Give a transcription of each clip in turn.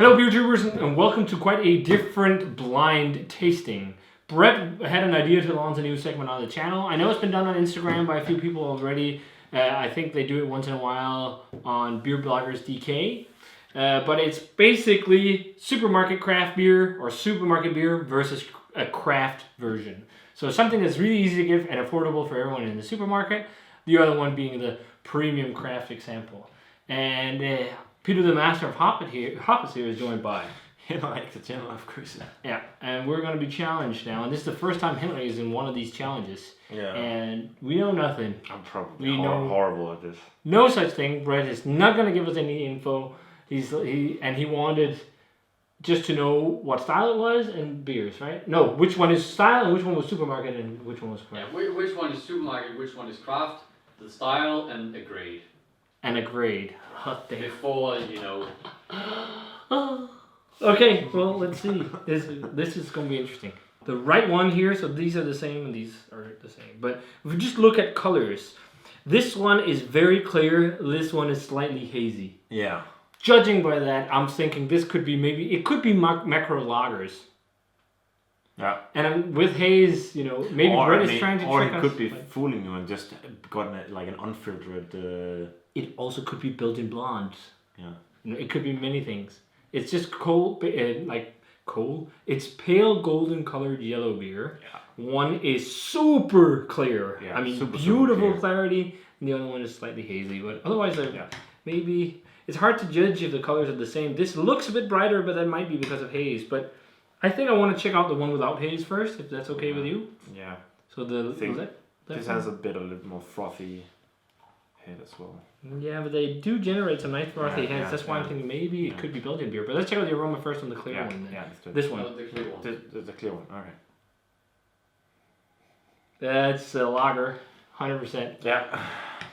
Hello, beer tubers, and welcome to quite a different blind tasting. Brett had an idea to launch a new segment on the channel. I know it's been done on Instagram by a few people already. I think they do it once in a while on Beer Bloggers DK. But it's basically supermarket craft beer or supermarket beer versus a craft version. So something that's really easy to give and affordable for everyone in the supermarket. The other one being the premium craft example. And Peter, the master of Hoppers here is joined by Henrik, the channel of course. Yeah, and we're going to be challenged now. And this is the first time Henrik is in one of these challenges. Yeah. And we know nothing. I'm probably horrible at this. No such thing. Brett is not going to give us any info. He wanted just to know what style it was and beers, right? No, which one is style and which one was supermarket and which one was craft. Yeah, which one is supermarket, which one is craft, the style and a grade. And a grade. Hot day. Before, you know. Okay, well, let's see. This is going to be interesting. The right one here, so these are the same and these are the same. But if we just look at colors, this one is very clear, this one is slightly hazy. Yeah. Judging by that, I'm thinking this could be it could be macro lagers. Yeah. And with haze, maybe Brett is trying to trick us. Or it could be fooling you and just gotten like an unfiltered... It also could be built-in blonde. Yeah. It could be many things. It's just It's pale golden colored yellow beer. Yeah. One is super clear. Yeah, I mean, super beautiful clear. clarity. And the other one is slightly hazy. But otherwise, maybe... It's hard to judge if the colors are the same. This looks a bit brighter, but that might be because of haze. But I think I want to check out the one without haze first, if that's okay with you. Yeah. So this has a little more frothy head as well. Yeah, but they do generate some nice frothy heads. That's why I'm thinking maybe it could be built-in beer. But let's check out the aroma first on the clear one. Then. Yeah, this one. The clear one. The clear one. Okay. That's a lager, 100%. Yeah.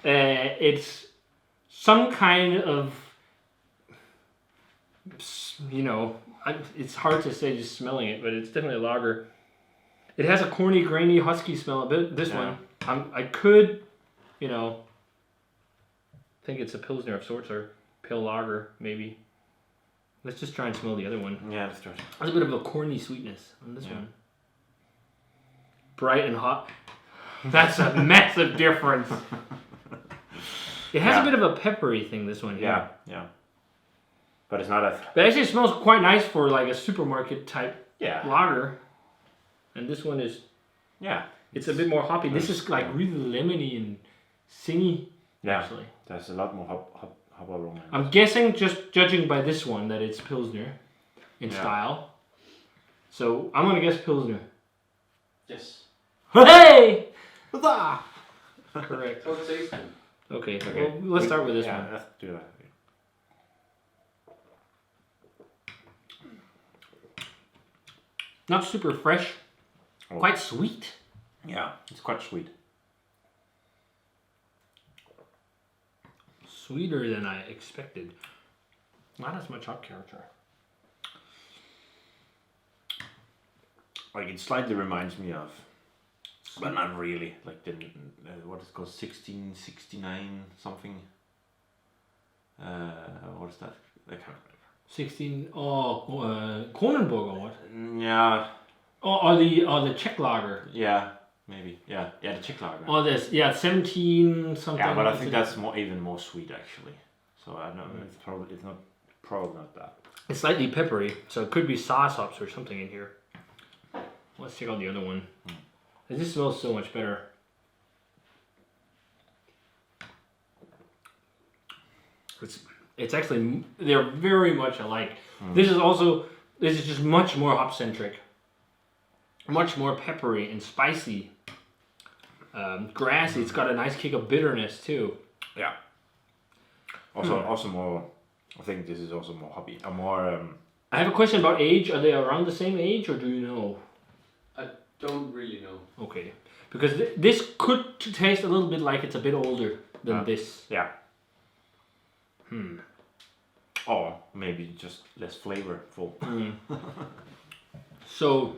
It's some kind of, it's hard to say just smelling it, but it's definitely a lager. It has a corny, grainy, husky smell. A bit. This one, I could, think it's a pilsner of sorts or pale lager maybe. Let's just try and smell the other one. Yeah, let's try. There's a bit of a corny sweetness on this one. Bright and hot. That's a massive difference. It has a bit of a peppery thing, this one here. Yeah. But it's not a... But actually it smells quite nice for like a supermarket type lager. And this one is... Yeah. It's a bit more hoppy. This is like really lemony and singy. Yeah. Actually. There's a lot more hop aroma. I'm guessing, just judging by this one, that it's Pilsner in style. So I'm going to guess Pilsner. Yes. Hey! Huzzah! Correct. So taste them. Okay. Well, let's start with this one. Yeah, let's do that. Not super fresh. Quite sweet. Yeah, it's quite sweet. Sweeter than I expected. Not as much hop character. Like, it slightly reminds me of, but not really, like what is it called, 1669 something. What is that? That kind of 16. Kronenburg or what? Yeah. Or the Czech lager. Yeah, maybe. Yeah, the Czech lager. Oh, this 17 something. Yeah, but I think that's even more sweet actually. So I don't know. It's probably not that. It's slightly peppery, so it could be sauce hops or something in here. Let's check out the other one. This smells so much better. It's actually, they're very much alike. This is just much more hop centric. Much more peppery and spicy. Grassy. It's got a nice kick of bitterness too. Yeah. Also more. I think this is also more hoppy. I have a question about age. Are they around the same age, or do you know? I don't really know. Okay, because this could taste a little bit like it's a bit older than this. Yeah. Or maybe just less flavorful. So,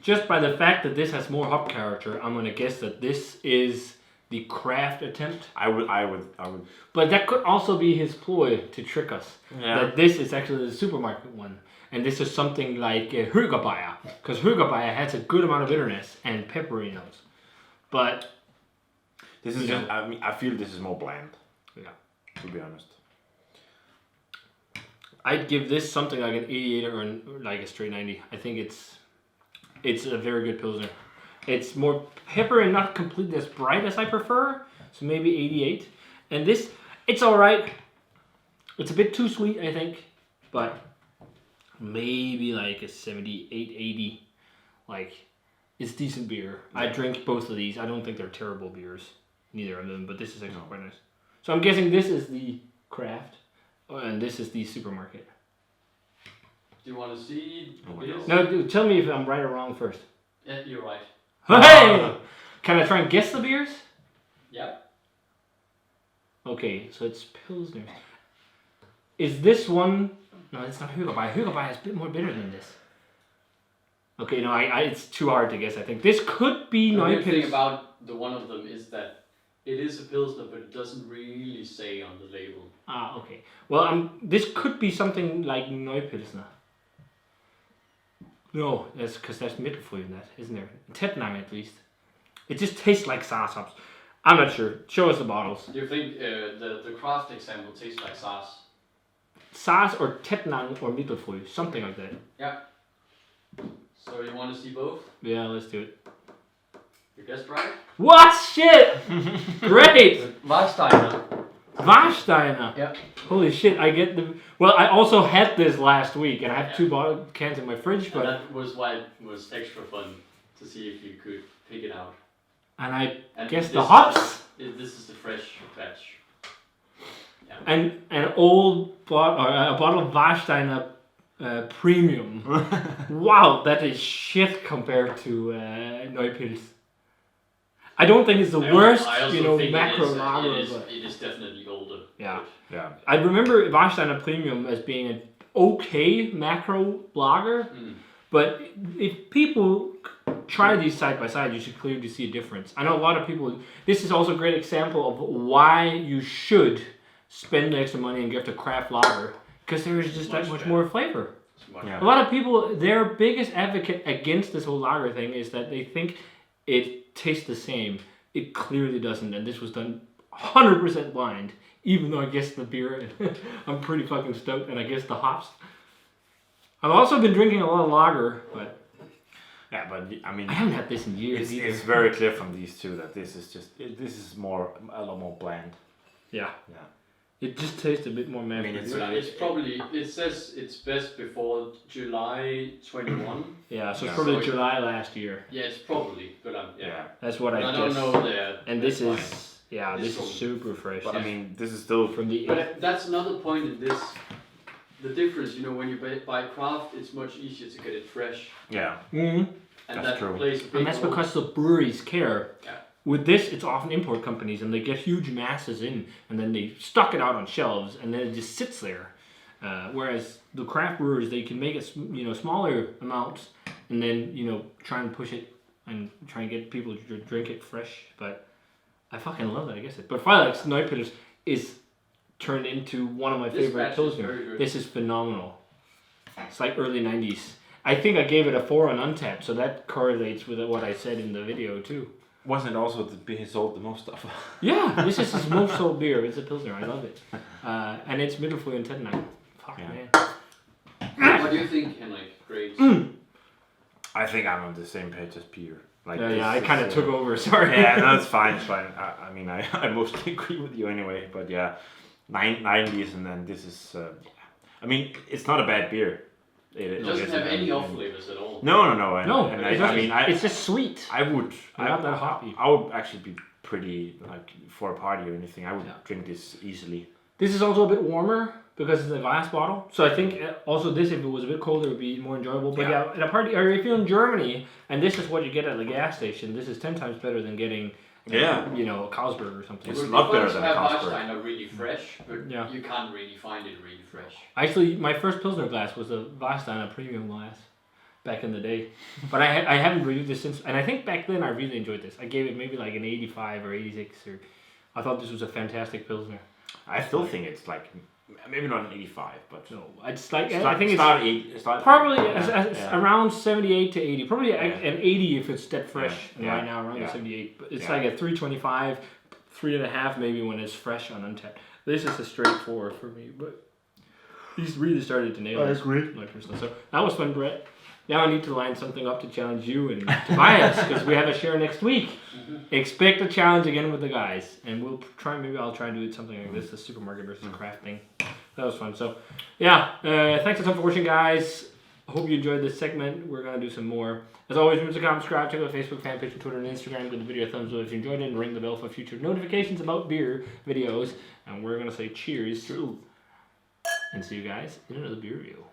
just by the fact that this has more hop character, I'm gonna guess that this is the craft attempt. I would. But that could also be his ploy to trick us. Yeah. That this is actually the supermarket one. And this is something like Högerbayer. Because Högerbayer has a good amount of bitterness and peppery notes. But This is just, I mean, I feel this is more bland. Yeah. To be honest. I'd give this something like an 88 or like a straight 90. I think it's a very good Pilsner. It's more pepper and not completely as bright as I prefer. So maybe 88. And this, it's alright. It's a bit too sweet, I think. But maybe like a 78, 80. Like, it's decent beer. I drink both of these. I don't think they're terrible beers. Neither of them. But this is actually quite nice. So I'm guessing this is the craft. And this is the supermarket. Do you want to see the Oh my beers? No, dude, tell me if I'm right or wrong first. Yeah, you're right. Hey! Can I try and guess the beers? Yeah. Okay, so it's Pilsner. Is this one... No, it's not Högerbayer. Högerbayer is a bit more bitter than this. Okay, no, it's too hard to guess, I think. This could be The weird thing Neupils. about the one of them is that it is a Pilsner, but it doesn't really say on the label. Ah, okay. Well, this could be something like Neupilsner. No, that's because that's Mittelfrüh in that, isn't there? Tettnang at least. It just tastes like Saas hops. I'm not sure. Show us the bottles. Do you think the craft example tastes like Saas? Saas or Tettnang or Mittelfrüh, something like that. Yeah. So you want to see both? Yeah, let's do it. You guessed right? What? Shit! Great! Warsteiner. Warsteiner. Yep. Holy shit, I get the... Well, I also had this last week, and I have 2 bottle cans in my fridge, And but... that was why it was extra fun to see if you could pick it out. And I And guess this the hops... This is the fresh batch. Yeah. And an old bottle, or a bottle of Warsteiner Premium. Wow, that is shit compared to Neupils. I don't think it's the worst, I also think macro it is, lager, it is, but... it is definitely older. Yeah. Yeah. I remember Warsteiner Premium as being an okay macro lager, but if people try these side by side, you should clearly see a difference. I know a lot of people... This is also a great example of why you should spend the extra money and get a craft lager, because there is just that much more flavor. Yeah. A lot of people, their biggest advocate against this whole lager thing is that they think it tastes the same. It clearly doesn't, and this was done 100% blind, even though I guessed the beer. I'm pretty fucking stoked, and I guessed the hops. I've also been drinking a lot of lager, but... Yeah, but I mean... I haven't had this in years either. It's very clear from these two that this is just... this is a lot more bland. Yeah. Yeah. It just tastes a bit more magical. I mean, It's probably, it says it's best before July 21. Yeah, so it's Yeah. probably So July last year. Yeah, it's probably, but Yeah. That's what I I guess. don't know there. And this that's is... fine. Yeah, This this is one. super fresh. But I mean, this is still... From the... But that's another point in this. The difference, when you buy craft, it's much easier to get it fresh. Yeah. Mhm. And That's that true. plays a big And that's role. because the breweries care. Yeah. With this, it's often import companies, and they get huge masses in, and then they stock it out on shelves, and then it just sits there. Whereas the craft brewers, they can make it, smaller amounts, and then try and push it and try and get people to drink it fresh. But I fucking love that. I guess it. But Freilich Neupils is turned into one of my This favorite batch is Pilsner. very good. This is phenomenal. It's like early 90s. I think I gave it a 4 on Untapped, so that correlates with what I said in the video too. Wasn't it also the beer he sold the most of? Yeah, this is his most sold beer. It's a Pilsner. I love it. And it's Mittelfrüh and Tettnang. Fuck, Yeah. man. What do you think, Henrik? Great. I think I'm on the same page as Peter. Like Yeah, I kind of took over. Sorry. Yeah, no, it's fine, it's fine. I mean, I mostly agree with you anyway. But yeah, 90s, and then this is... I mean, it's not a bad beer. It doesn't have any off flavors at all. No. No, it doesn't. mean, It's just sweet. I would. Not that hoppy. I would actually be pretty like for a party or anything. I would drink this easily. This is also a bit warmer because it's a glass bottle. So I think also this, if it was a bit colder, would be more enjoyable. But yeah, at a party, or if you're in Germany and this is what you get at the gas station, this is 10 times better than getting, a Carlsberg or something. It's a lot better than a have Carlsberg. Warsteiner really fresh, but Yeah. you can't really find it really fresh. Actually, my first Pilsner glass was a Warsteiner premium glass. back in the day. But I haven't reviewed this since, and I think back then I really enjoyed this. I gave it maybe like an 85 or 86, or I thought this was a fantastic Pilsner. I still think it's like maybe not an 85, but No, it's like start, I think start it's start probably yeah. around 78 to 80. Probably Yeah. an 80 if it's dead fresh. Yeah. And Yeah. right now around Yeah. the 78. But it's Yeah. like a 325, 3.5 maybe when it's fresh on untapped. This is a straight 4 for me, but he's really started to nail it. agree. My personal. So that was fun, Brett. Now I need to line something up to challenge you and Tobias because we have a share next week. Expect a challenge again with the guys, and we'll try. Maybe I'll try and do something like this: the supermarket versus craft thing. That was fun. So, yeah. Thanks a ton for watching, guys. I hope you enjoyed this segment. We're gonna do some more. As always, remember to comment, subscribe, check out the Facebook fan page, and Twitter and Instagram. Give the video a thumbs up if you enjoyed it, and ring the bell for future notifications about beer videos. And we're gonna say cheers, and see you guys in another beer review.